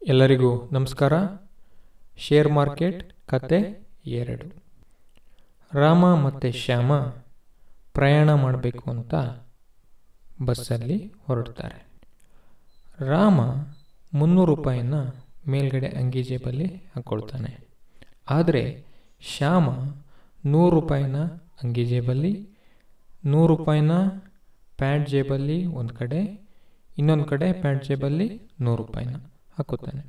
ಎಲ್ಲರಿಗೂ ನಮಸ್ಕಾರ. Share market ಕತೆ 2. ರಾಮ ಮತ್ತು ಶ್ಯಾಮ ಪ್ರಯಾಣ ಮಾಡಬೇಕು ಅಂತ ಬಸ್ಸಲ್ಲಿ ಹೊರಡ್ತಾರೆ. ರಾಮ 300 ರೂಪಾಯಿನ ಮೇಲ್ಗಡೆ ಅಂಗಿ ಜೇಬಲ್ಲಿ ಹಾಕ್ಕೊಳ್ತಾನೆ. ಆದರೆ ಶ್ಯಾಮ 100 ರೂಪಾಯಿನ ಅಂಗಿ ಜೇಬಲ್ಲಿ, 100 ರೂಪಾಯಿನ ಪ್ಯಾಂಟ್ ಜೇಬಲ್ಲಿ ಒಂದು ಕಡೆ, ಇನ್ನೊಂದು ಕಡೆ ಪ್ಯಾಂಟ್ ಜೇಬಲ್ಲಿ 100 ರೂಪಾಯಿನ ಹಾಕುತ್ತಾನೆ.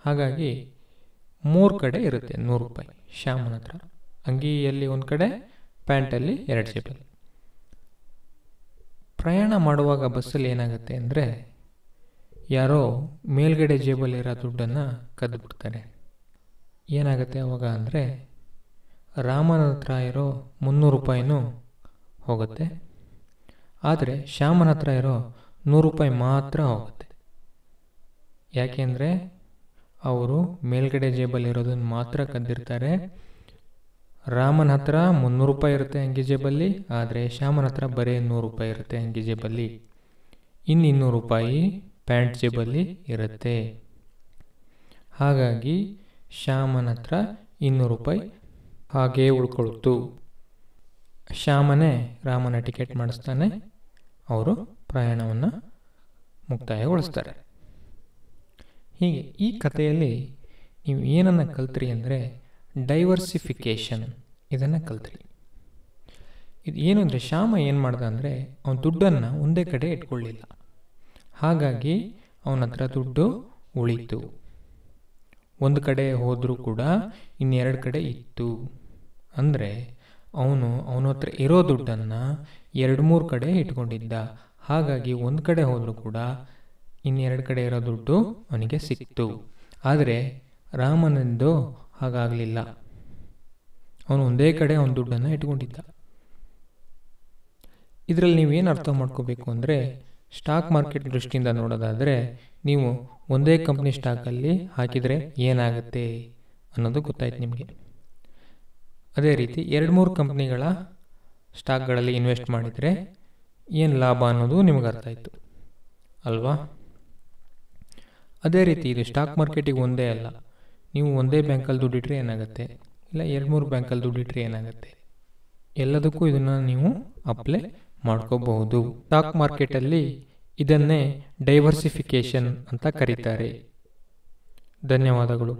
ಹಾಗಾಗಿ 3 ಕಡೆ ಇರುತ್ತೆ 100 ರೂಪಾಯಿ ಶ್ಯಾಮನ ಹತ್ರ. ಅಂಗಿಯಲ್ಲಿ ಒಂದು ಕಡೆ, ಪ್ಯಾಂಟಲ್ಲಿ 2 ಜೇಬಲ್ಲಿ. ಪ್ರಯಾಣ ಮಾಡುವಾಗ ಬಸ್ಸಲ್ಲಿ ಏನಾಗುತ್ತೆ ಅಂದರೆ, ಯಾರೋ ಮೇಲ್ಗಡೆ ಜೇಬಲ್ಲಿರೋ ದುಡ್ಡನ್ನು ಕದ್ದು ಬಿಡ್ತಾರೆ. ಏನಾಗುತ್ತೆ ಅವಾಗ ಅಂದರೆ, ರಾಮನ ಹತ್ರ ಇರೋ 300 ರೂಪಾಯಿನೂ ಹೋಗುತ್ತೆ, ಆದರೆ ಶ್ಯಾಮನ ಹತ್ರ ಇರೋ 100 ರೂಪಾಯಿ ಮಾತ್ರ ಹೋಗುತ್ತೆ. ಯಾಕೆಂದರೆ ಅವರು ಮೇಲ್ಗಡೆ ಜೇಬಲ್ಲಿರೋದನ್ನು ಮಾತ್ರ ಕದ್ದಿರ್ತಾರೆ. ರಾಮನ ಹತ್ರ 300 ರೂಪಾಯಿ ಇರುತ್ತೆ ಅಂಗಿ ಜೇಬಲ್ಲಿ, ಆದರೆ ಶ್ಯಾಮನ ಹತ್ರ ಬರೀ 100 ರೂಪಾಯಿ ಇರುತ್ತೆ ಅಂಗಿ ಜೇಬಲ್ಲಿ. ಇನ್ನು 200 ರೂಪಾಯಿ ಪ್ಯಾಂಟ್ ಜೇಬಲ್ಲಿ ಇರುತ್ತೆ. ಹಾಗಾಗಿ ಶ್ಯಾಮನ ಹತ್ರ 200 ರೂಪಾಯಿ ಹಾಗೇ ಉಳ್ಕೊಳ್ತು. ಶ್ಯಾಮನೇ ರಾಮನ ಟಿಕೆಟ್ ಮಾಡಿಸ್ತಾನೆ. ಅವರು ಪ್ರಯಾಣವನ್ನು ಮುಕ್ತಾಯಗೊಳಿಸ್ತಾರೆ. ಹೀಗೆ ಈ ಕಥೆಯಲ್ಲಿ ನೀವು ಏನನ್ನು ಕಲ್ತ್ರಿ ಅಂದರೆ, ಡೈವರ್ಸಿಫಿಕೇಷನ್ ಇದನ್ನು ಕಲ್ತ್ರಿ. ಇದು ಏನು ಅಂದರೆ, ಶ್ಯಾಮ ಏನು ಮಾಡ್ದ ಅಂದರೆ, ಅವನ ದುಡ್ಡನ್ನು ಒಂದೇ ಕಡೆ ಇಟ್ಕೊಳ್ಳಿಲ್ಲ. ಹಾಗಾಗಿ ಅವನ ಹತ್ರ ದುಡ್ಡು ಉಳಿತು. ಒಂದು ಕಡೆ ಹೋದರೂ ಕೂಡ ಇನ್ನೆರಡು ಕಡೆ ಇತ್ತು. ಅಂದರೆ ಅವನ ಹತ್ರ ಇರೋ ದುಡ್ಡನ್ನು 2-3 ಕಡೆ ಇಟ್ಕೊಂಡಿದ್ದ. ಹಾಗಾಗಿ ಒಂದು ಕಡೆ ಹೋದರೂ ಕೂಡ ಇನ್ನೆರಡು ಕಡೆ ಇರೋ ದುಡ್ಡು ಅವನಿಗೆ ಸಿಕ್ತು. ಆದರೆ ರಾಮನಂದು ಹಾಗಾಗಲಿಲ್ಲ. ಅವನು ಒಂದೇ ಕಡೆ ಅವನ ದುಡ್ಡನ್ನು ಇಟ್ಕೊಂಡಿದ್ದ. ಇದರಲ್ಲಿ ನೀವೇನು ಅರ್ಥ ಮಾಡ್ಕೋಬೇಕು ಅಂದರೆ, ಸ್ಟಾಕ್ ಮಾರ್ಕೆಟ್ ದೃಷ್ಟಿಯಿಂದ ನೋಡೋದಾದರೆ, ನೀವು ಒಂದೇ ಕಂಪ್ನಿ ಸ್ಟಾಕಲ್ಲಿ ಹಾಕಿದರೆ ಏನಾಗುತ್ತೆ ಅನ್ನೋದು ಗೊತ್ತಾಯ್ತು ನಿಮಗೆ. ಅದೇ ರೀತಿ 2-3 ಕಂಪ್ನಿಗಳ ಸ್ಟಾಕ್ಗಳಲ್ಲಿ ಇನ್ವೆಸ್ಟ್ ಮಾಡಿದರೆ ಏನು ಲಾಭ ಅನ್ನೋದು ನಿಮಗೆ ಅರ್ಥ ಆಯಿತು ಅಲ್ವಾ? ಅದೇ ರೀತಿ ಇದು ಸ್ಟಾಕ್ ಮಾರ್ಕೆಟಿಗೆ ಒಂದೇ ಅಲ್ಲ. ನೀವು ಒಂದೇ ಬ್ಯಾಂಕಲ್ಲಿ ದುಡ್ಡಿಟ್ರೆ ಏನಾಗುತ್ತೆ, ಇಲ್ಲ 2-3 ಬ್ಯಾಂಕಲ್ಲಿ ದುಡ್ಡಿಟ್ರೆ ಏನಾಗುತ್ತೆ, ಎಲ್ಲದಕ್ಕೂ ಇದನ್ನು ನೀವು ಅಪ್ಲೈ ಮಾಡ್ಕೋಬಹುದು. ಸ್ಟಾಕ್ ಮಾರ್ಕೆಟಲ್ಲಿ ಇದನ್ನೇ ಡೈವರ್ಸಿಫಿಕೇಷನ್ ಅಂತ ಕರೀತಾರೆ. ಧನ್ಯವಾದಗಳು.